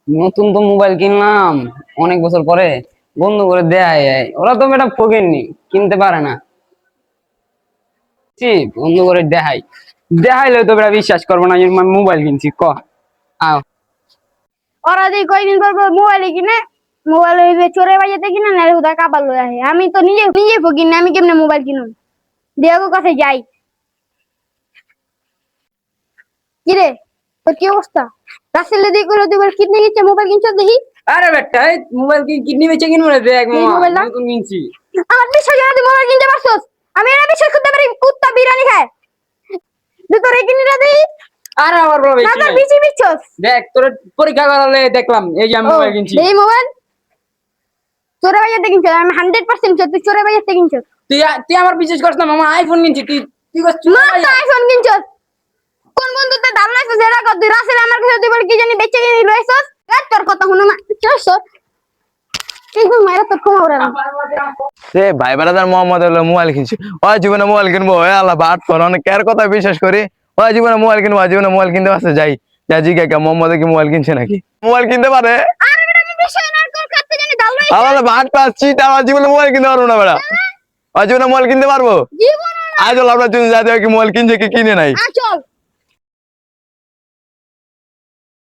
নতুন তো মোবাইল কিনলাম অনেক বছর পরে, বন্ধু করে দেয়। ওরা তো এটা ফকিরনি, কিনতে পারে না। বন্ধু করে দেখাই, দেখাইলে তো বেটা বিশ্বাস করবো না যে আমি মোবাইল কিনছি। আও ওরা যে কয়দিন পর পর মোবাইল কিনে, মোবাইল হইবে চোরে বাজাতে কিনে না হুদা কাবার লয়ে আহে। আমি তো নিজে নিজে ফকির না, আমি কেমনে মোবাইল কিনুম? দেয়াগো কাছে যাই। কিরে, তোর কি অবস্থা? রাসেলে দিয়ে করে তুই কিডনি কিনছে, মোবাইল কিনছ দেখি। আরে বেটা, মোবাইল কিডনি বেচে কিনবো রে, দেখ এই মামা মোবাইলটা নতুন কিনছি। আমার বিশ্বাস হয় না তুই মোবাইল কিনতে পারছস। আমি এটা বিশ্বাস করতে পারি, কুত্তা বিরিয়ানি খায়। তুই তোর এই কিডনিটা দেখি। আরে আমার বড় না বেশি তোর নাই। বিচি বিচ্ছস। দেখ তোর পরীক্ষা করালে দেখলাম এই যে আমি ও মোবাইল কিনছি। এই মোবাইল চোরে বাজাতে কিনছ, আমি 100% শিওর তুই চোরে বাজাতে কিনছস। তুই তুই আমার বিশ্বাস করছ না মামা, আইফোন কিনছি। তুই তুই করছিস মাত্র আইফোন কিনছস। কোন বন্ধুতে ধারণা আছে যেটা কর তুই রাসেল আমার কাছে তুই বলে কি জানি বেচে কিনে লইছস। তোর কথা শুনো না চলছ। কিন্তু মাইরা তোর ক্ষমা করে না। সে ভাই বেড়াদার মোহাম্মদ হলো মোবাইল কিনছে, ও জীবনে মোবাইল কিনবো, এ আল্লাহ বাট পর অনেক কার কথা বিশ্বাস করি। ও জীবনে মোবাইল কিনবো, জীবনে মোবাইল কিনতে পারছে। যাই যা জিজ্ঞাসা মোহাম্মদ কি মোবাইল কিনছে নাকি, মোবাইল কিনতে পারে। আরে বেটা আমি বিষয় না তোর কাছে জানি ধাল আল্লাহ বাট পাচ্ছি, আমার জীবনে মোবাইল কিনতে পারবো না বেড়া। ও জীবনে মোবাইল কিনতে পারবো? জীবন না। আজ আমরা চলে যাই কি মোবাইল কিনছে কি কিনে নাই। চল।